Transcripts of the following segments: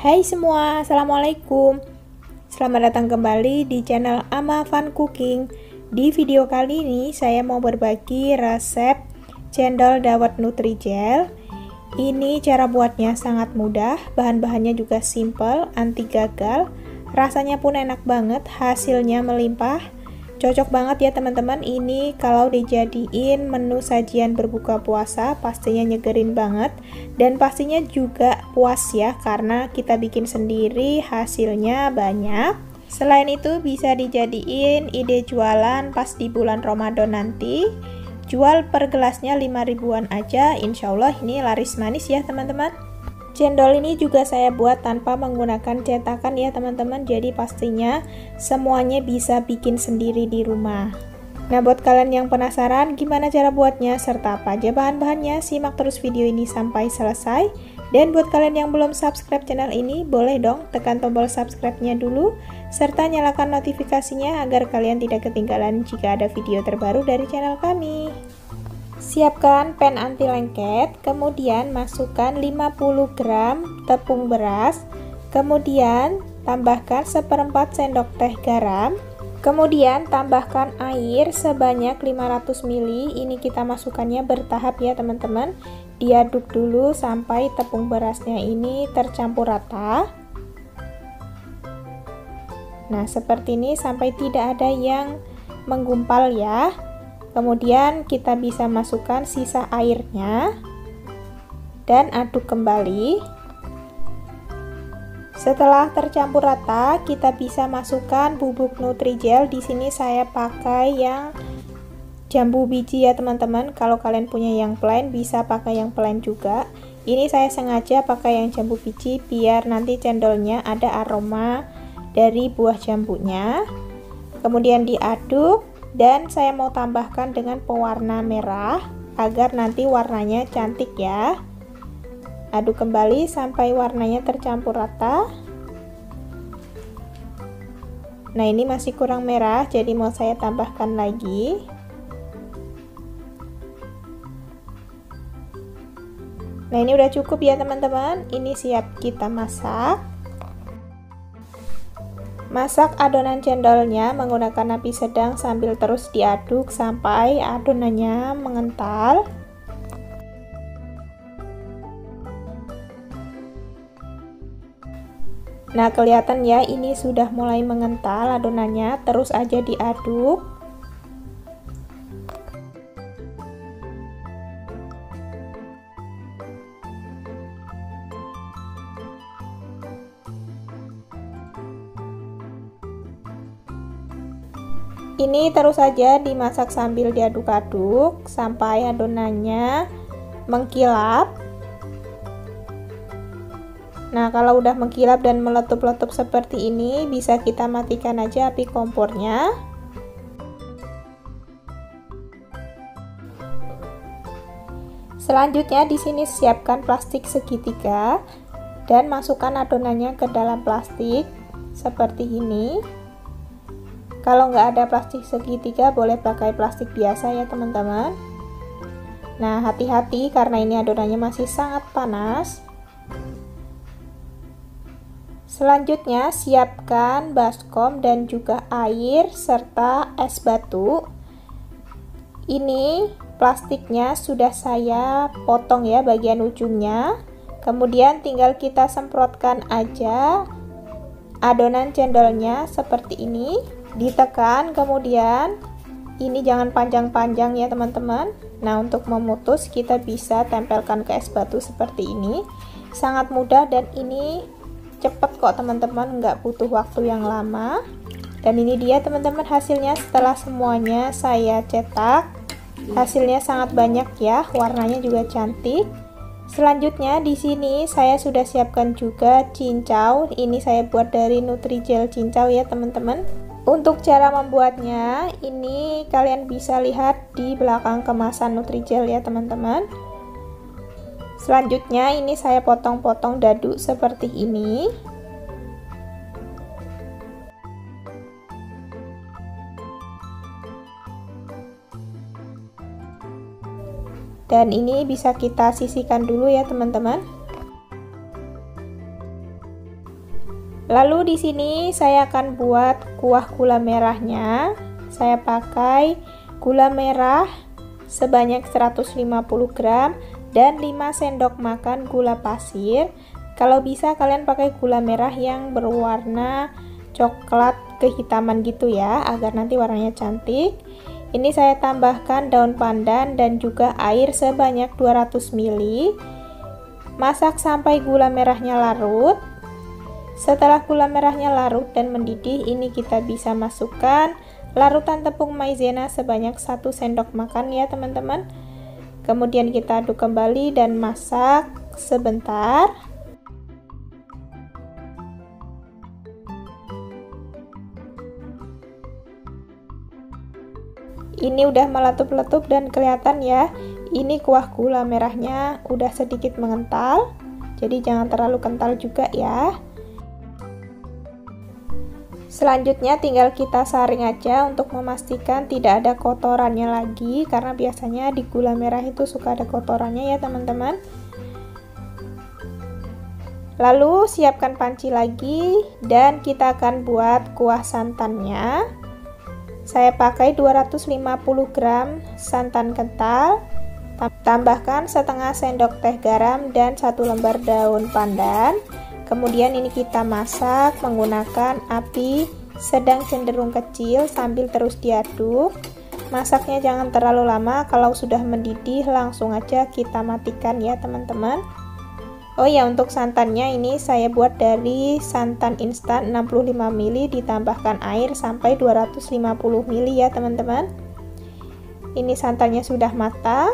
Hai semua, Assalamualaikum. Selamat datang kembali di channel Ama Fun Cooking. Di video kali ini saya mau berbagi resep cendol dawet Nutrijel. Ini cara buatnya sangat mudah, bahan-bahannya juga simple, anti gagal. Rasanya pun enak banget, hasilnya melimpah. Cocok banget ya teman-teman, ini kalau dijadiin menu sajian berbuka puasa pastinya nyegerin banget dan pastinya juga puas ya karena kita bikin sendiri, hasilnya banyak. Selain itu bisa dijadiin ide jualan pas di bulan Ramadan nanti. Jual per gelasnya 5 ribuan aja, insya Allah ini laris manis ya teman-teman. Cendol ini juga saya buat tanpa menggunakan cetakan ya teman-teman, jadi pastinya semuanya bisa bikin sendiri di rumah. Nah, buat kalian yang penasaran gimana cara buatnya serta apa aja bahan-bahannya, simak terus video ini sampai selesai. Dan buat kalian yang belum subscribe channel ini, boleh dong tekan tombol subscribe-nya dulu serta nyalakan notifikasinya agar kalian tidak ketinggalan jika ada video terbaru dari channel kami. Siapkan pan anti lengket, kemudian masukkan 50 gram tepung beras, kemudian tambahkan 1/4 sendok teh garam, kemudian tambahkan air sebanyak 500 ml. Ini kita masukkannya bertahap ya teman-teman. Diaduk dulu sampai tepung berasnya ini tercampur rata. Nah, seperti ini sampai tidak ada yang menggumpal ya. Kemudian kita bisa masukkan sisa airnya dan aduk kembali. Setelah tercampur rata, kita bisa masukkan bubuk Nutrijel. Di sini saya pakai yang jambu biji ya teman-teman. Kalau kalian punya yang plain bisa pakai yang plain juga. Ini saya sengaja pakai yang jambu biji biar nanti cendolnya ada aroma dari buah jambunya. Kemudian diaduk. Dan saya mau tambahkan dengan pewarna merah agar nanti warnanya cantik ya. Aduk kembali sampai warnanya tercampur rata. Nah, ini masih kurang merah, jadi mau saya tambahkan lagi. Nah, ini udah cukup ya teman-teman. Ini siap kita masak. Masak adonan cendolnya menggunakan api sedang sambil terus diaduk sampai adonannya mengental. Nah, kelihatan ya ini sudah mulai mengental adonannya, terus aja diaduk. Ini terus saja dimasak sambil diaduk-aduk sampai adonannya mengkilap. Nah, kalau udah mengkilap dan meletup-letup seperti ini, bisa kita matikan aja api kompornya. Selanjutnya di sini siapkan plastik segitiga dan masukkan adonannya ke dalam plastik seperti ini. Kalau nggak ada plastik segitiga boleh pakai plastik biasa ya teman-teman. Nah, hati-hati karena ini adonannya masih sangat panas. Selanjutnya siapkan baskom dan juga air serta es batu. Ini plastiknya sudah saya potong ya bagian ujungnya. Kemudian tinggal kita semprotkan aja adonan cendolnya seperti ini. Ditekan, kemudian ini jangan panjang-panjang ya teman-teman. Nah, untuk memutus kita bisa tempelkan ke es batu seperti ini. Sangat mudah dan ini cepet kok teman-teman, nggak butuh waktu yang lama. Dan ini dia teman-teman hasilnya setelah semuanya saya cetak. Hasilnya sangat banyak ya, warnanya juga cantik. Selanjutnya di sini saya sudah siapkan juga cincau. Ini saya buat dari Nutrijel cincau ya teman-teman. Untuk cara membuatnya, ini kalian bisa lihat di belakang kemasan Nutrijel ya teman-teman. Selanjutnya ini saya potong-potong dadu seperti ini. Dan ini bisa kita sisihkan dulu ya teman-teman. Lalu di sini saya akan buat kuah gula merahnya. Saya pakai gula merah sebanyak 150 gram dan 5 sendok makan gula pasir. Kalau bisa kalian pakai gula merah yang berwarna coklat kehitaman gitu ya, agar nanti warnanya cantik. Ini saya tambahkan daun pandan dan juga air sebanyak 200 ml. Masak sampai gula merahnya larut. Setelah gula merahnya larut dan mendidih, ini kita bisa masukkan larutan tepung maizena sebanyak 1 sendok makan ya teman-teman. Kemudian kita aduk kembali dan masak sebentar. Ini udah meletup-letup dan kelihatan ya, ini kuah gula merahnya udah sedikit mengental, jadi jangan terlalu kental juga ya. Selanjutnya tinggal kita saring aja untuk memastikan tidak ada kotorannya lagi, karena biasanya di gula merah itu suka ada kotorannya ya teman-teman. Lalu siapkan panci lagi dan kita akan buat kuah santannya. Saya pakai 250 gram santan kental, tambahkan setengah sendok teh garam dan 1 lembar daun pandan. Kemudian ini kita masak menggunakan api sedang cenderung kecil sambil terus diaduk. Masaknya jangan terlalu lama, kalau sudah mendidih langsung aja kita matikan ya teman-teman. Oh ya, untuk santannya ini saya buat dari santan instan 65 ml ditambahkan air sampai 250 ml ya teman-teman. Ini santannya sudah matang.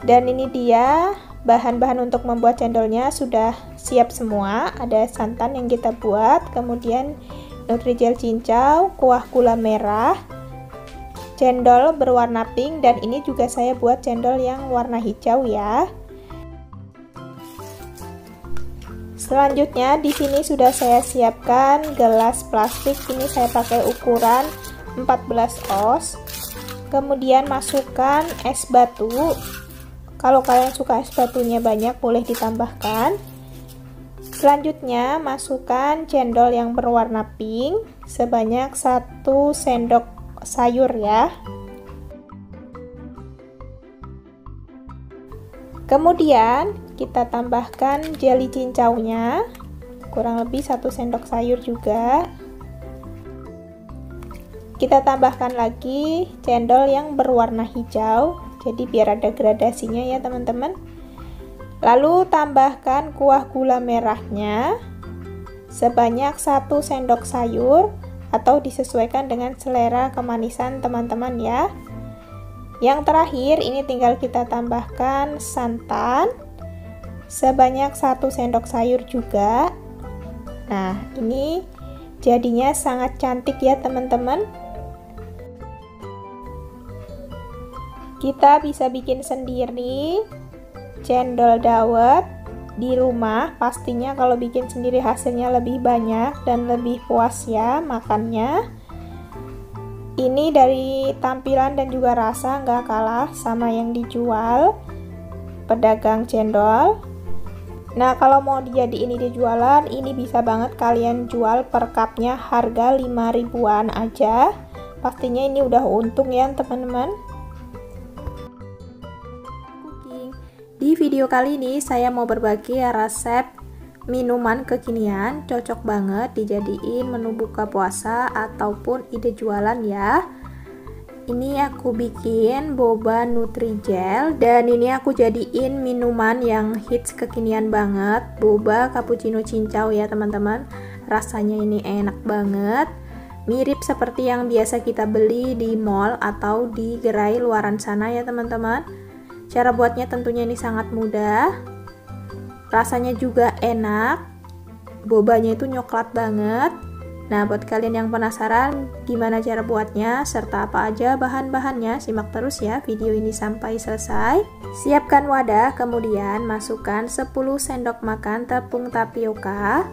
Dan ini dia bahan-bahan untuk membuat cendolnya sudah siap semua. Ada santan yang kita buat, kemudian Nutrijel cincau, kuah gula merah, cendol berwarna pink, dan ini juga saya buat cendol yang warna hijau ya. Selanjutnya di sini sudah saya siapkan gelas plastik, ini saya pakai ukuran 14 oz. Kemudian masukkan es batu. Kalau kalian suka es batunya banyak, boleh ditambahkan. Selanjutnya masukkan cendol yang berwarna pink sebanyak 1 sendok sayur ya. Kemudian kita tambahkan jeli cincaunya, kurang lebih 1 sendok sayur juga. Kita tambahkan lagi cendol yang berwarna hijau, jadi biar ada gradasinya ya teman-teman. Lalu tambahkan kuah gula merahnya sebanyak 1 sendok sayur, atau disesuaikan dengan selera kemanisan teman-teman ya. Yang terakhir ini tinggal kita tambahkan santan sebanyak 1 sendok sayur juga. Nah, ini jadinya sangat cantik ya teman-teman. Kita bisa bikin sendiri cendol dawet di rumah. Pastinya kalau bikin sendiri hasilnya lebih banyak dan lebih puas ya makannya. Ini dari tampilan dan juga rasa nggak kalah sama yang dijual pedagang cendol. Nah, kalau mau dijadiin ide jualan, ini bisa banget kalian jual per cupnya harga 5 ribuan aja. Pastinya ini udah untung ya teman-teman. Di video kali ini saya mau berbagi resep minuman kekinian, cocok banget dijadiin menu buka puasa ataupun ide jualan ya. Ini aku bikin boba Nutrijel, dan ini aku jadiin minuman yang hits kekinian banget, boba cappuccino cincau ya teman-teman. Rasanya ini enak banget, mirip seperti yang biasa kita beli di mall atau di gerai luaran sana ya teman-teman. Cara buatnya tentunya ini sangat mudah, rasanya juga enak, bobanya itu coklat banget. Nah, buat kalian yang penasaran gimana cara buatnya serta apa aja bahan-bahannya, simak terus ya video ini sampai selesai. Siapkan wadah, kemudian masukkan 10 sendok makan tepung tapioka.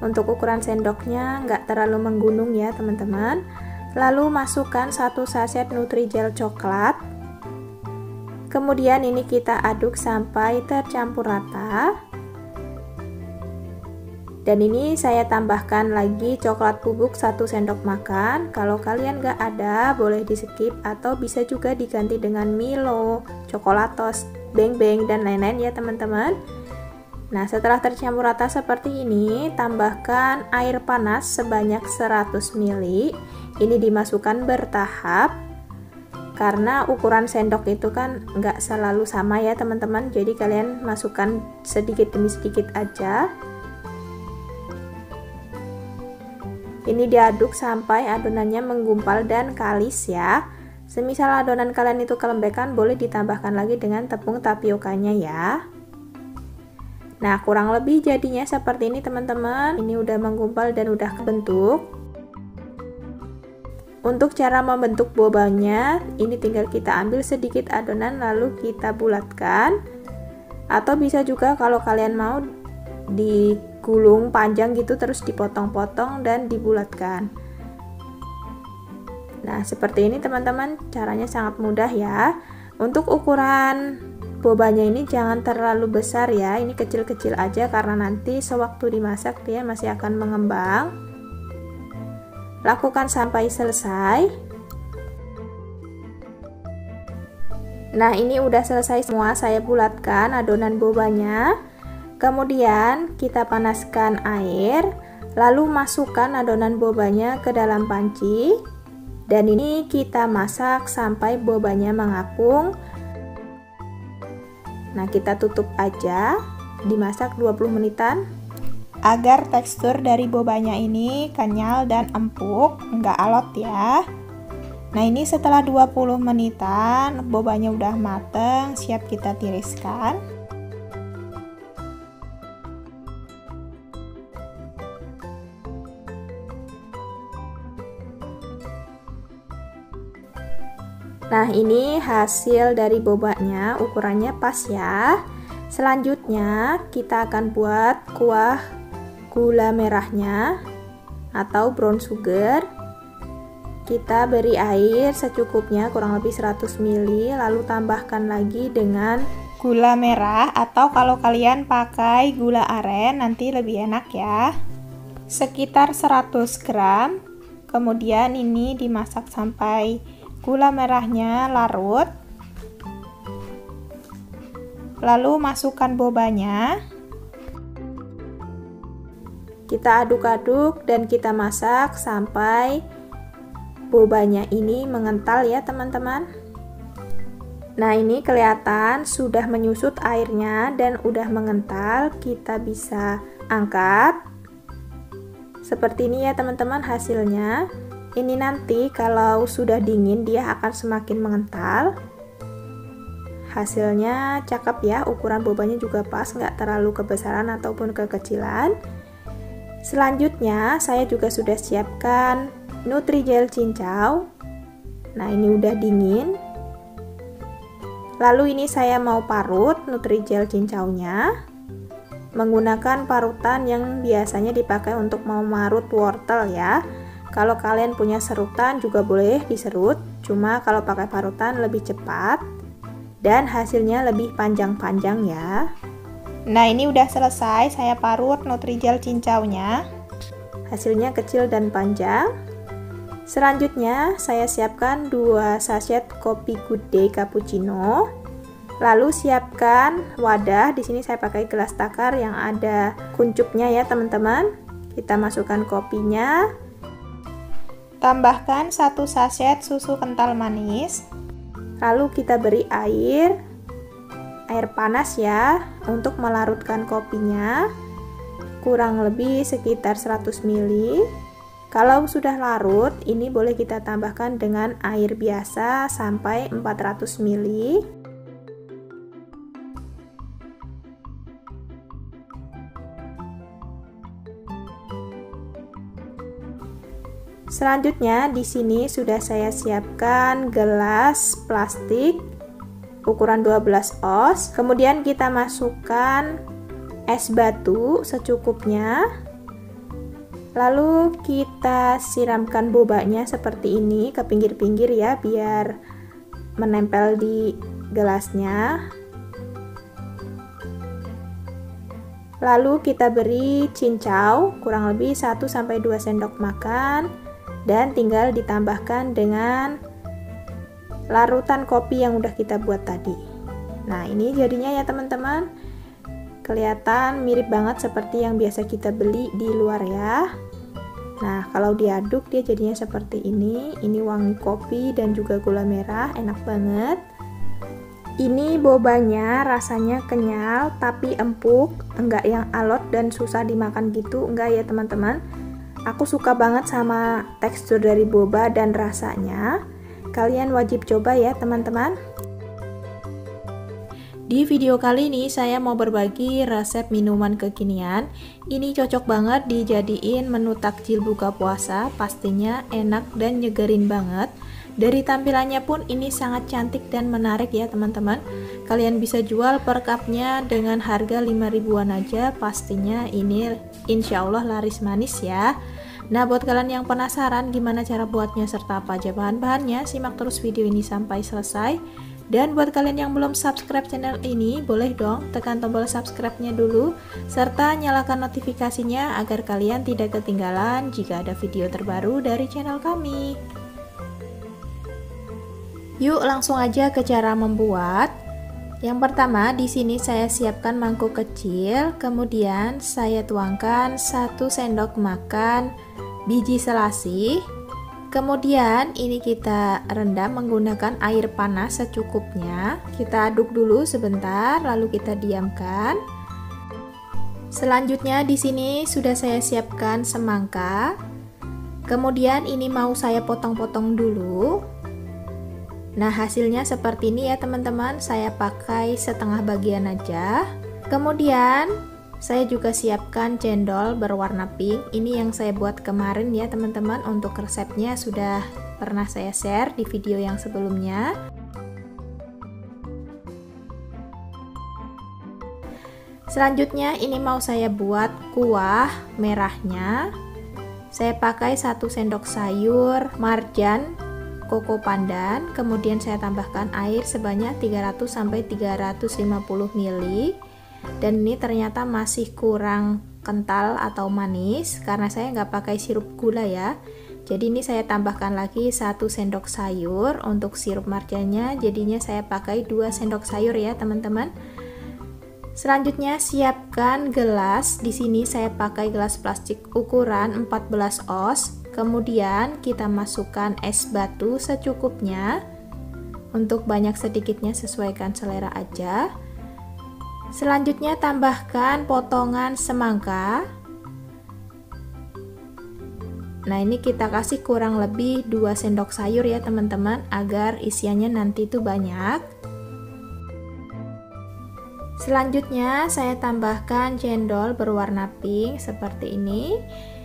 Untuk ukuran sendoknya nggak terlalu menggunung ya teman-teman. Lalu masukkan 1 saset Nutrijel coklat. Kemudian ini kita aduk sampai tercampur rata. Dan ini saya tambahkan lagi coklat bubuk 1 sendok makan. Kalau kalian nggak ada, boleh di skip atau bisa juga diganti dengan Milo, Coklatos, Beng Beng, dan lain-lain ya teman-teman. Nah, setelah tercampur rata seperti ini, tambahkan air panas sebanyak 100 ml. Ini dimasukkan bertahap, karena ukuran sendok itu kan nggak selalu sama ya teman-teman. Jadi kalian masukkan sedikit demi sedikit aja. Ini diaduk sampai adonannya menggumpal dan kalis ya. Semisal adonan kalian itu kelembekan, boleh ditambahkan lagi dengan tepung tapiokanya ya. Nah, kurang lebih jadinya seperti ini teman-teman. Ini udah menggumpal dan udah kebentuk. Untuk cara membentuk bobanya, ini tinggal kita ambil sedikit adonan lalu kita bulatkan. Atau bisa juga kalau kalian mau digulung panjang gitu, terus dipotong-potong dan dibulatkan. Nah, seperti ini teman-teman, caranya sangat mudah ya. Untuk ukuran bobanya ini jangan terlalu besar ya, ini kecil-kecil aja karena nanti sewaktu dimasak dia masih akan mengembang. Lakukan sampai selesai. Nah, ini udah selesai semua, saya bulatkan adonan bobanya. Kemudian kita panaskan air, lalu masukkan adonan bobanya ke dalam panci. Dan ini kita masak sampai bobanya mengapung. Nah, kita tutup aja, dimasak 20 menitan agar tekstur dari bobanya ini kenyal dan empuk, nggak alot ya. Nah, ini setelah 20 menitan bobanya udah mateng, siap kita tiriskan. Nah, ini hasil dari bobanya, ukurannya pas ya. Selanjutnya kita akan buat kuah gula merahnya atau brown sugar. Kita beri air secukupnya, kurang lebih 100 ml, lalu tambahkan lagi dengan gula merah, atau kalau kalian pakai gula aren nanti lebih enak ya, sekitar 100 gram. Kemudian ini dimasak sampai gula merahnya larut, lalu masukkan bobanya, kita aduk-aduk dan kita masak sampai bobanya ini mengental ya teman-teman. Nah, ini kelihatan sudah menyusut airnya dan udah mengental, kita bisa angkat seperti ini ya teman-teman hasilnya. Ini nanti kalau sudah dingin dia akan semakin mengental. Hasilnya cakep ya, ukuran bobanya juga pas, nggak terlalu kebesaran ataupun kekecilan. Selanjutnya saya juga sudah siapkan Nutrijel cincau. Nah, ini udah dingin. Lalu ini saya mau parut Nutrijel cincaunya menggunakan parutan yang biasanya dipakai untuk memarut wortel ya. Kalau kalian punya serutan juga boleh diserut, cuma kalau pakai parutan lebih cepat dan hasilnya lebih panjang-panjang ya. Nah, ini udah selesai, saya parut Nutrijel cincaunya. Hasilnya kecil dan panjang. Selanjutnya saya siapkan 2 sachet kopi Good Day cappuccino. Lalu siapkan wadah, di sini saya pakai gelas takar yang ada kuncupnya ya teman-teman. Kita masukkan kopinya. Tambahkan 1 sachet susu kental manis. Lalu kita beri air panas ya untuk melarutkan kopinya. Kurang lebih sekitar 100 ml. Kalau sudah larut, ini boleh kita tambahkan dengan air biasa sampai 400 ml. Selanjutnya di sini sudah saya siapkan gelas plastik ukuran 12 oz. Kemudian kita masukkan es batu secukupnya. Lalu kita siramkan bobanya seperti ini ke pinggir-pinggir ya, biar menempel di gelasnya. Lalu kita beri cincau kurang lebih 1-2 sendok makan dan tinggal ditambahkan dengan larutan kopi yang udah kita buat tadi. Nah, ini jadinya ya teman-teman. Kelihatan mirip banget seperti yang biasa kita beli di luar ya. Nah, kalau diaduk dia jadinya seperti ini. Ini wangi kopi dan juga gula merah, enak banget. Ini bobanya rasanya kenyal tapi empuk, enggak yang alot dan susah dimakan gitu, enggak ya teman-teman. Aku suka banget sama tekstur dari boba dan rasanya. Kalian wajib coba ya teman-teman. Di video kali ini saya mau berbagi resep minuman kekinian. Ini cocok banget dijadiin menu takjil buka puasa, pastinya enak dan nyegerin banget. Dari tampilannya pun ini sangat cantik dan menarik ya teman-teman. Kalian bisa jual per cupnya dengan harga 5 ribuan aja. Pastinya ini insya Allah laris manis ya. Nah, buat kalian yang penasaran gimana cara buatnya serta apa aja bahan-bahannya, simak terus video ini sampai selesai. Dan buat kalian yang belum subscribe channel ini, boleh dong tekan tombol subscribe-nya dulu serta nyalakan notifikasinya agar kalian tidak ketinggalan jika ada video terbaru dari channel kami. Yuk langsung aja ke cara membuat. Yang pertama di sini saya siapkan mangkuk kecil, kemudian saya tuangkan 1 sendok makan biji selasih. Kemudian ini kita rendam menggunakan air panas secukupnya. Kita aduk dulu sebentar, lalu kita diamkan. Selanjutnya di sini sudah saya siapkan semangka. Kemudian ini mau saya potong-potong dulu. Nah, hasilnya seperti ini ya teman-teman. Saya pakai setengah bagian aja. Kemudian saya juga siapkan cendol berwarna pink. Ini yang saya buat kemarin ya teman-teman. Untuk resepnya sudah pernah saya share di video yang sebelumnya. Selanjutnya ini mau saya buat kuah merahnya. Saya pakai 1 sendok sayur marjan koko pandan, kemudian saya tambahkan air sebanyak 300-350 ml. Dan ini ternyata masih kurang kental atau manis karena saya nggak pakai sirup gula ya. Jadi ini saya tambahkan lagi 1 sendok sayur. Untuk sirup marjannya jadinya saya pakai 2 sendok sayur ya teman-teman. Selanjutnya siapkan gelas. Di sini saya pakai gelas plastik ukuran 14 oz. Kemudian kita masukkan es batu secukupnya. Untuk banyak sedikitnya sesuaikan selera aja. Selanjutnya tambahkan potongan semangka. Nah, ini kita kasih kurang lebih 2 sendok sayur ya teman-teman, agar isiannya nanti itu banyak. Selanjutnya saya tambahkan cendol berwarna pink seperti ini.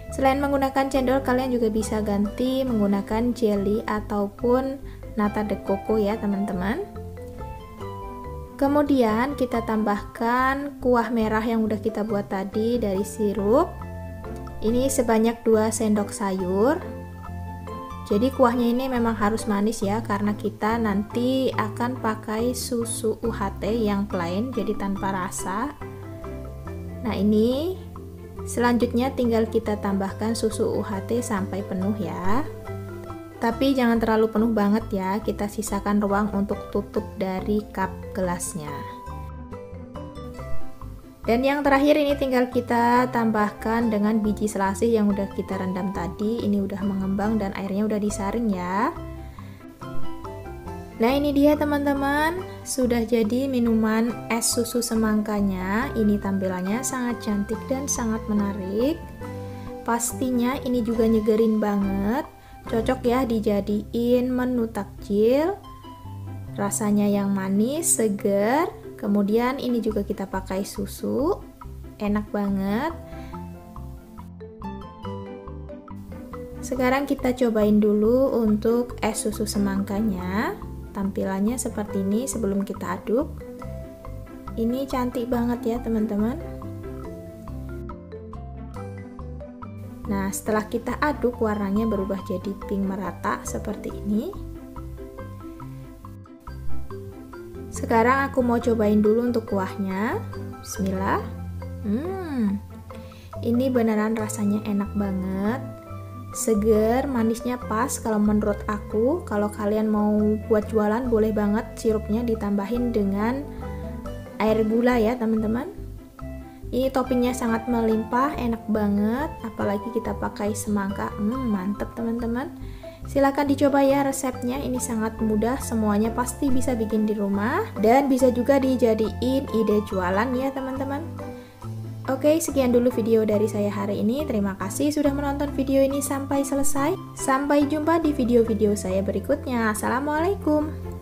Selain menggunakan cendol, kalian juga bisa ganti menggunakan jelly ataupun nata de coco ya teman-teman. Kemudian kita tambahkan kuah merah yang udah kita buat tadi dari sirup. Ini sebanyak 2 sendok sayur. Jadi kuahnya ini memang harus manis ya, karena kita nanti akan pakai susu UHT yang plain, jadi tanpa rasa. Nah, ini selanjutnya tinggal kita tambahkan susu UHT sampai penuh ya. Tapi jangan terlalu penuh banget ya, kita sisakan ruang untuk tutup dari cup gelasnya. Dan yang terakhir ini tinggal kita tambahkan dengan biji selasih yang udah kita rendam tadi. Ini udah mengembang dan airnya udah disaring ya. Nah, ini dia teman-teman, sudah jadi minuman es susu semangkanya. Ini tampilannya sangat cantik dan sangat menarik. Pastinya ini juga nyegerin banget. Cocok ya dijadiin menu takjil. Rasanya yang manis, seger. Kemudian ini juga kita pakai susu. Enak banget. Sekarang kita cobain dulu untuk es susu semangkanya. Tampilannya seperti ini sebelum kita aduk. Ini cantik banget ya teman-teman. Nah, setelah kita aduk warnanya berubah jadi pink merata seperti ini. Sekarang aku mau cobain dulu untuk kuahnya. Bismillah. Ini beneran rasanya enak banget, seger, manisnya pas kalau menurut aku. Kalau kalian mau buat jualan boleh banget sirupnya ditambahin dengan air gula ya teman-teman. Ini toppingnya sangat melimpah, enak banget, apalagi kita pakai semangka. Mantep teman-teman. Silahkan dicoba ya resepnya, ini sangat mudah, semuanya pasti bisa bikin di rumah dan bisa juga dijadiin ide jualan ya teman-teman. Oke, sekian dulu video dari saya hari ini. Terima kasih sudah menonton video ini sampai selesai. Sampai jumpa di video-video saya berikutnya. Assalamualaikum.